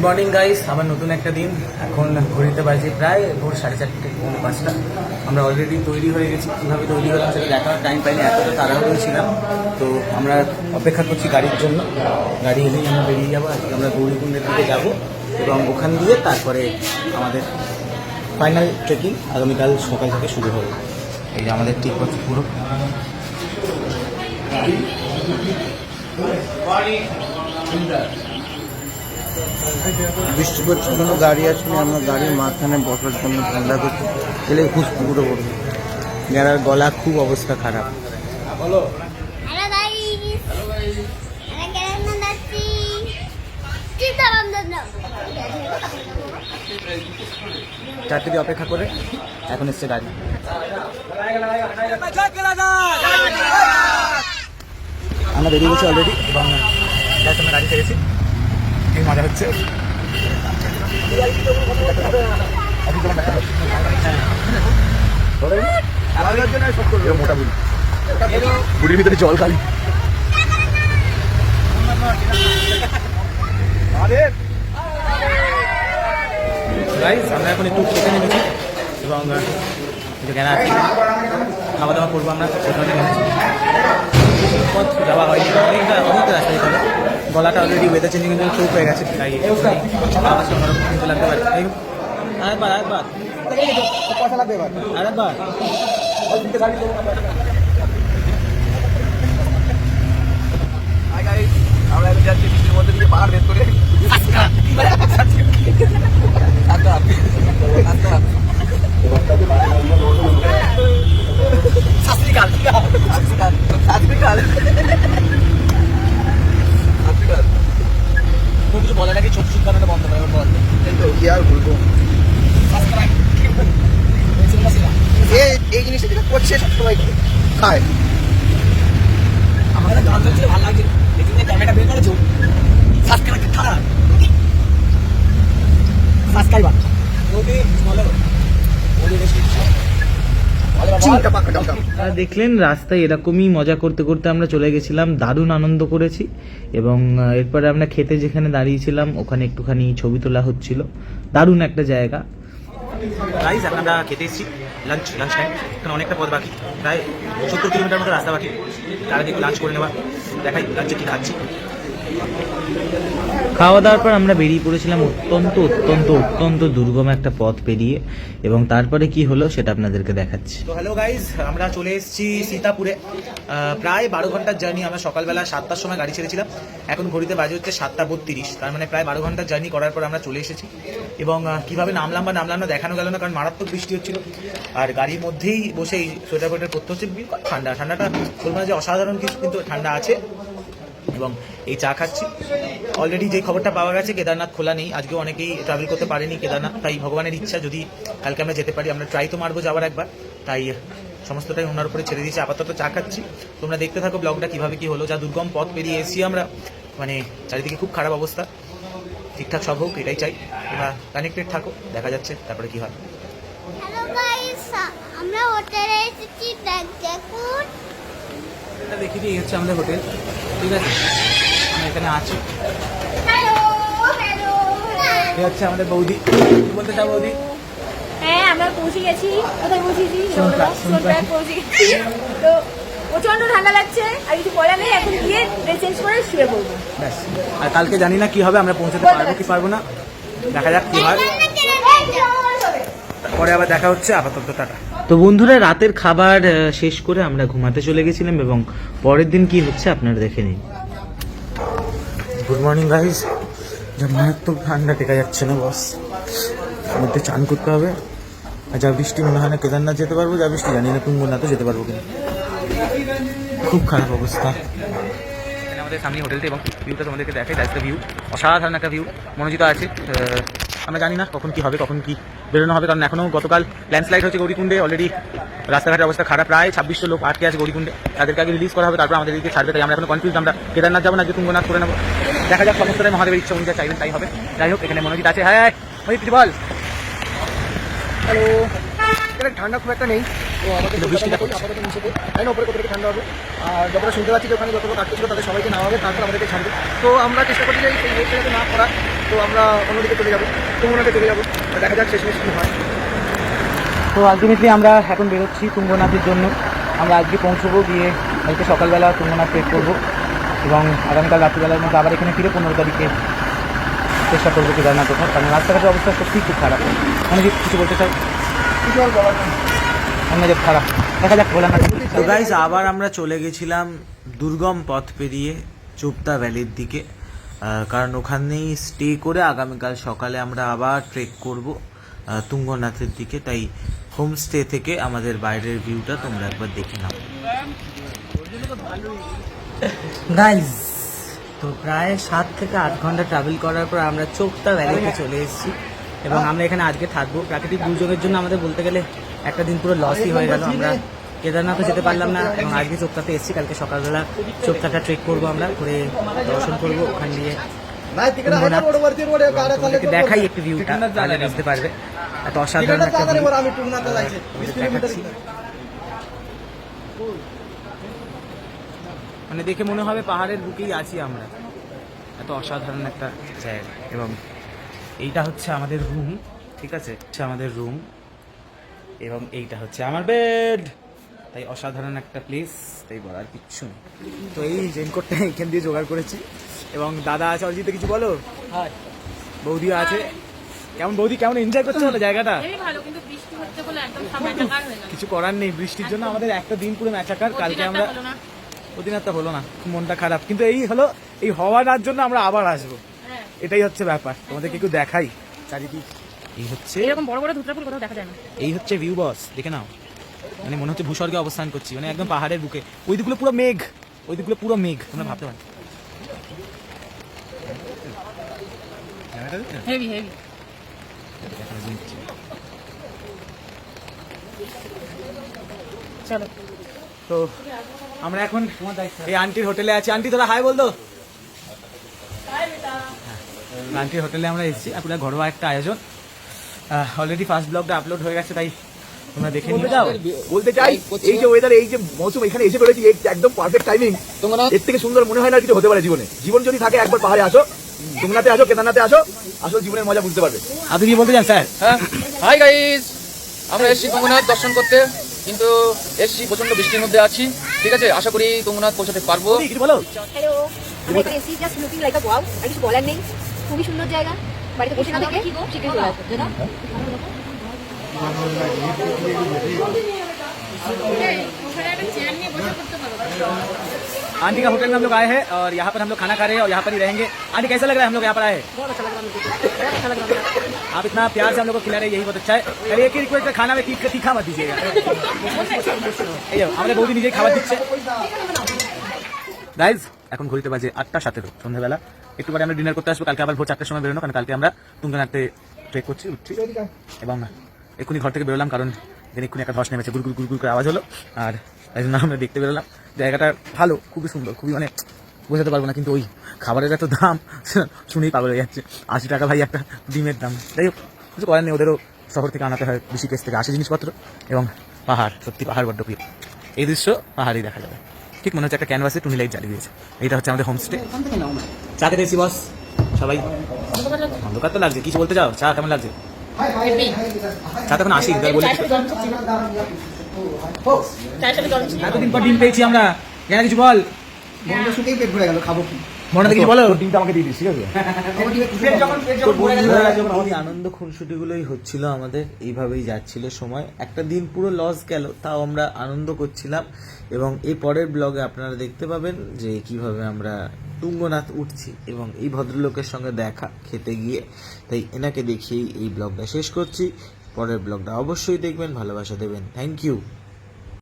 Good morning guys, আবার নতুন একটা দিন। এখন ঘড়িতে বাজে প্রায় ভোর 4:30 5টা। আমরা অলরেডি তৈরি হয়ে গেছি। কীভাবে তৈরি হলাম সেটা দেখার টাইম পাইনি, এতটা তাড়াহুড়ো ছিলাম। তো আমরা অপেক্ষা করছি গাড়ির জন্য। গাড়ি এলেই আমরা বেরিয়ে যাবো। আজকে আমরা গৌরীকুণ্ডের দিকে যাব এবং ওখান দিয়ে তারপরে আমাদের ফাইনাল ট্রেকিং আগামীকাল সকাল থেকে শুরু হবে। এই যে আমাদের ঠিক হচ্ছে পুরো বৃষ্টি পড়ছে, কোনো গাড়ি আসেনি। আমরা গাড়ির মাঝখানে বসার জন্য ঠান্ডা করছি, এলে খুব পুকুরে পড়বে। যারা গলা খুব অবস্থা খারাপ। বলো চারটে দিয়ে অপেক্ষা করে এখন এসছে গাড়ি। আমরা বেরিয়ে গেছি অলরেডি এবং আমরা গাড়ি ছেড়েছি। এই মজা হচ্ছে। মোটা বুড়ির ভিতরে জল খালি। আমরা এখন একটু খেতে নেমেছি এবং যেখানে আছি খাওয়া দাওয়া করবো। আমরা সেখানে নেমেছি, পথ যাওয়া হয়নি, অনেকটা রাস্তা যেতে হবে। গলাটা অলরেডি ওয়েদার চেঞ্জিং এর জন্য চোখ হয়ে গেছে, তাই অন্যরকম লাগতে পারে। আরেকবার আমরা এখন যাচ্ছি বৃষ্টির মধ্যে দিয়ে পাহাড় ভেদ করে। কিছু বলার আগে ছোট ছোট কারণে বন্ধ করে বল। কি আর বলবো, এই জিনিসটা যেটা করছে সবসময় খায়। আমাদের গান চলছিল, ভালো লাগছে। এখানে ক্যামেরা বের করেছো, সাবস্ক্রাইব খারাপ সাবস্ক্রাইবার ওকে ভালো দেখলেন। রাস্তায় এরকমই মজা করতে করতে আমরা চলে গেছিলাম, দারুণ আনন্দ করেছি। এবং এরপরে আমরা খেতে যেখানে দাঁড়িয়েছিলাম ওখানে একটুখানি ছবি তোলা হচ্ছিল। দারুণ একটা জায়গা। গাইস, এখন আমরা খেতে এসেছি, লাঞ্চ টাইম। এখানে অনেকটা পথ বাকি, প্রায় 70 কিলোমিটার মতো রাস্তা বাকি। তার আগে একটু লাঞ্চ করে নেওয়া, দেখাই লাঞ্চে কি খাচ্ছি। খাওয়া দাওয়ার পর আমরা বেরিয়ে পড়েছিলাম অত্যন্ত দুর্গম একটা পথ পেরিয়ে। এবং তারপরে কি হলো সেটা আপনাদেরকে দেখাচ্ছি। তো হ্যালো গাইজ, আমরা চলে এসেছি সীতাপুরে। প্রায় 12 ঘন্টার জার্নি। আমরা সকালবেলা 7টার সময় গাড়ি ছেড়েছিলাম, এখন ঘড়িতে বাজে হচ্ছে 7:32। তার মানে প্রায় 12 ঘন্টার জার্নি করার পর আমরা চলে এসেছি। এবং কীভাবে নামলাম না দেখানো গেল না, কারণ মারাত্মক বৃষ্টি হচ্ছিল। আর গাড়ির মধ্যেই বসেই সোয়েটার ফোয়েটার করতে হচ্ছে। ঠান্ডাটা বলবো না যে অসাধারণ কিছু, কিন্তু ঠান্ডা আছে। এবং এই চা খাচ্ছি। অলরেডি যে খবরটা পাওয়া গেছে, কেদারনাথ খোলা নেই। আজকেও অনেকেই ট্রাভেল করতে পারেনি কেদারনাথ, তাই ভগবানের ইচ্ছা যদি কালকে আমরা যেতে পারি। আমরা ট্রাই তো মারবো যাওয়ার একবার, তাই সমস্তটাই ওনার উপরে ছেড়ে দিয়েছি। আপাতত চা খাচ্ছি, তোমরা দেখতে থাকো ব্লগটা কীভাবে কী হলো। যা দুর্গম পথ পেরিয়ে এসেছি আমরা, মানে চারিদিকে খুব খারাপ অবস্থা। ঠিকঠাক সব হোক এটাই চাই। তোমরা কানেক্টেড থাকো, দেখা যাচ্ছে তারপরে কি হয়। হ্যালো গাইস, আমরা হোটেলে এসেছি। দেখুন, এটা দেখিয়ে দিয়ে হচ্ছে আমাদের হোটেল। ঠিক আছে, আমরা এখানে আছি। এই হচ্ছে আমাদের বৌদি। কি বলতে চাও বৌদি? হ্যাঁ, আমরা পৌঁছে গেছি। কোথায় পৌঁছেছি? সোনপ্রয়াগ পৌঁছে গেছি। তো প্রচন্ড ঠান্ডা লাগছে, আর কিছু বলার নেই। এখন গিয়ে ড্রেস চেঞ্জ করে শুয়ে পড়বো। ব্যাস। আর কালকে জানি না কি হবে, আমরা পৌঁছাতে পারবো কি পারবো না, দেখা যাক কি হয়। পরে আবার দেখা হচ্ছে। আপাতত টাটা। তো বন্ধুরা, রাতের খাবার শেষ করে আমরা ঘুমাতে চলে গেছিলাম এবং পরের দিন কি হচ্ছে আপনারা দেখে নিন। Good morning guys. যা মারাত্মক ঠান্ডা, টেকা যাচ্ছে না বস। মধ্যে চান করতে হবে। আর যা বৃষ্টি, মনে হয় না কেদারনাথ যেতে পারবো। যা বৃষ্টি জানি না তুঙ্গনাথও যেতে পারবো কিনা। খুব খারাপ অবস্থা। আমাদের সামনে হোটেলটা এবং ভিউটা তোমাদেরকে দেখাই। দ্যাটস দ্য ভিউ, অসাধারণ একটা ভিউ। মনোজিত আছে। আমরা জানি না কখন কি হবে, কখন কি বেরোনো হবে, কারণ এখনও গতকাল ল্যান্ডস্লাইড হচ্ছে গৌরীকুণ্ডে। অলরেডি রাস্তাঘাটের অবস্থা খারাপ। প্রায় 2600 লোক আটকে আছে গৌরীকুণ্ডে। তাদেরকে আগে রিলিজ করা হবে, তারপর আমাদের দিকে ছাড়বে। তাই আমরা এখন কনফিউজ, আমরা কেদারনাথ যাবো না যে তুঙ্গনাথ করে নেবো। দেখা যাক, সমস্তটাই মহাদেবের ইচ্ছা অনুযায়ী চাইবেন তাই হবে। যাই হোক, এখানে মনোজিত আছে। হ্যাঁ মনোজিত বল। হ্যালো, এখানে ঠান্ডা খুব একটা নেই। তো আমাদের বৃষ্টিটা আপাতত নিচে তাই না, উপরে কোথা থেকে ঠান্ডা হবে। আর যতটা শুনতে পাচ্ছি যে ওখানে যত লোক আটকে ছিল তাদের সবাইকে নামাবে, তারপর আমাদেরকে ছাড়বে। তো আমরা চেষ্টা করছি যে এই রেটটাকে না করা। তো আমরা অন্যদিকে চলে যাবো, তুঙ্গনাথে চলে যাবো, দেখা যাক শেষমেশ কী হয়। তো আলটিমেটলি আমরা এখন বেরোচ্ছি তুঙ্গনাথের জন্য। আমরা আজকে পৌঁছবো, গিয়ে কালকে সকালবেলা তুঙ্গনাথ ট্রেক করবো এবং আগামীকাল রাত্রিবেলার মধ্যে আবার এখানে ফিরে 15 তারিখে চেষ্টা করবো কেদারনাথ কোথাও, কারণ রাস্তাঘাটের অবস্থা সত্যিই খুব খারাপ। অনেক কিছু বলতে চাই, কিছু আর বলার নেই। অনেক খারাপ, দেখা যাক বলার না। তো গাইজ আবার আমরা চলে গেছিলাম দুর্গম পথ পেরিয়ে চোপতা ভ্যালির দিকে, কারণ ওখানেই স্টে করে আগামীকাল সকালে আমরা আবার ট্রেক করব তুঙ্গনাথের দিকে। তাই হোমস্টে থেকে আমাদের বাইরের ভিউটা তোমরা একবার দেখে নাও। গাইজ তো প্রায় 7 থেকে 8 ঘন্টা ট্রাভেল করার পর আমরা চোপতা ভ্যালিতে চলে এসেছি এবং আমরা এখানে আজকে থাকবো। প্রাকৃতিক দুর্যোগের জন্য আমাদের বলতে গেলে একটা দিন পুরো লসই হয়ে গেল। আমরা কেদারনাথও যেতে পারলাম না এবং আজকে চোপতাতে এসেছি। কালকে সকালবেলা চোপতাটা ট্রেক করবো, আমরা করে দর্শন করবো ওখান দিয়ে দেখাই একটু ভিউটা, তাহলে বুঝতে পারবে এত অসাধারণ একটা view দেখাচ্ছি। মানে দেখে মনে হবে পাহাড়ের বুকেই আছি আমরা, এত অসাধারণ একটা জায়গা। এবং এইটা হচ্ছে আমাদের রুম, ঠিক আছে, হচ্ছে আমাদের রুম এবং এইটা হচ্ছে আমার বেড। তাই অসাধারণ একটা প্লেস, তাই বলার কিচ্ছু নেই। তো এই রেনকোটটা এখান দিয়ে জোগাড় করেছি এবং দাদা আছে অরিজিতে, কিছু বলো। বৌদিও আছে। কেমন বৌদি, কেমন এনজয় করছো বলো জায়গাটা? কিছু করার নেই, বৃষ্টির জন্য আমাদের একটা দিন পুরো ম্যাচাকার। কালকে আমরা অধিনাথটা হলো না, মনটা খারাপ, কিন্তু এই হলো এই হওয়ার জন্য আমরা আবার আসবো, এটাই হচ্ছে ব্যাপার। তোমাদেরকে একটু দেখাই চারিদিক। এই হচ্ছে এরকম বড় বড় ধুতরা ফুল কোথাও দেখা যায় না। এই হচ্ছে ভিউ বস, দেখে নাও। মানে মনে হচ্ছে ভূস্বর্গে অবস্থান করছি, মানে একদম পাহাড়ের বুকে। ওই দিকগুলো পুরো মেঘ, ওই দিকগুলো পুরো মেঘ, তোমরা ভাবতে পারো। Heavy heavy. চলো তো আমরা এখন এই আন্টির হোটেলে আছি। আন্টি তোরা হাই বল দো। আন্টির হোটেলে আমরা এসেছি, পুরো ঘরোয়া একটা আয়োজন। অলরেডি ফার্স্ট ব্লগটা আপলোড হয়ে গেছে, তাই তোমরা দেখে নিয়ে যাও। বলতে চাই এই যে ওয়েদার, এই যে মৌসুম এখানে এসে পড়েছি, একদম পারফেক্ট টাইমিং। এর থেকে সুন্দর মনে হয় না কিছু হতে পারে জীবনে। জীবন যদি থাকে একবার পাহাড়ে আসো, তুঙ্গনাথে আসো, কেদারনাথে আসো, আসলে জীবনের মজা বুঝতে পারবে। আপনি কি বলতে চান স্যার? হ্যাঁ, হাই গাইস, আমরা এসেছি তুঙ্গনাথ দর্শন করতে, কিন্তু এসেছি প্রচন্ড বৃষ্টির মধ্যে আছি। ঠিক আছে, আশা করি তুঙ্গনাথ পৌঁছাতে পারবো। কিছু বলো। হ্যালো, আমরা এখানে এসেছি just looking like a wow. আর কিছু বলার নেই, খুবই সুন্দর জায়গা। বাড়িতে বসে না থেকে শিখে চলে আসো, তাই না? आंटी का होटल में हम लोग आए हैं और यहाँ पर हम लोग खाना खा रहे हैं और यहाँ पर ही रहेंगे। आंटी कैसा लग रहा है हम लोग यहाँ पर आए हैं? बहुत अच्छा लग रहा है मुझे, अच्छा लग रहा है। आप इतना प्यार से हम लोग को खिला रहे हैं, यही बहुत अच्छा है। अरे एक ही रिक्वेस्ट है, खाना में तीखा मत दीजिएगा। আমাদের বৌদি নিজেই খাবার দিচ্ছে। গাইজ এখন ঘড়িতে বাজে 8:17 সন্ধ্যাবেলা। একটু পরে আমরা ডিনার করতে আসবো। কালকে আবার ভোর 4টার সময় বেরোনো, কারণ কালকে আমরা তুঙ্গনাথে ট্রেক করছি, উঠছি। এবং এক্ষুনি ঘর থেকে বেরোলাম, কারণ এক্ষুনি একটা ধস নেমেছে, গুড় গুড় করে আওয়াজ হলো। আর তাই জন্য আমরা দেখতে বেরোলাম। জায়গাটা ভালো, খুবই সুন্দর, খুবই মানে বোঝাতে পারবো না। কিন্তু ওই খাবারের এত দাম শুনেই পাগল হয়ে যাচ্ছে। 80 টাকা ভাই একটা ডিমের দাম। যাই হোক, কিছু করার নেই, ওদেরও শহর থেকে আনাতে হয়, ঋষিকেশ থেকে আসে জিনিসপত্র। এবং পাহাড়, সত্যি পাহাড় বড্ড প্রিয়। এই দৃশ্য পাহাড়েই দেখা যাবে। ঠিক মনে হচ্ছে একটা ক্যানভাসে টুনি লাইট জ্বালিয়ে দিয়েছে। এইটা হচ্ছে আমাদের হোমস্টে। চা খেতে এসেছি বস, সবাই। অন্ধকার তো লাগছে, কিছু বলতে চাও? চা কেমন লাগছে? চা তখন আসি, বলে এতদিন পর ডিম পেয়েছি আমরা। কেনা কিছু বল। মনটা শুকেই পেট ভরে গেল, খাবো কি? মনে কিছু বলো। ডিমটা আমাকে দিয়ে দিস, ঠিক আছে? আনন্দ খুনসুটিগুলোই হচ্ছিল আমাদের, এইভাবেই যাচ্ছিল সময়। একটা দিন পুরো লস গেল, তাও আমরা আনন্দ করছিলাম। এবং এই পরের ব্লগে আপনারা দেখতে পাবেন যে কিভাবে আমরা তুঙ্গনাথ উঠছি এবং এই ভদ্রলোকের সঙ্গে দেখা খেতে গিয়ে। তাই এনাকে দেখিয়েই এই ব্লগটা শেষ করছি। পরের ব্লগটা অবশ্যই দেখবেন, ভালোবাসা দেবেন। Thank you.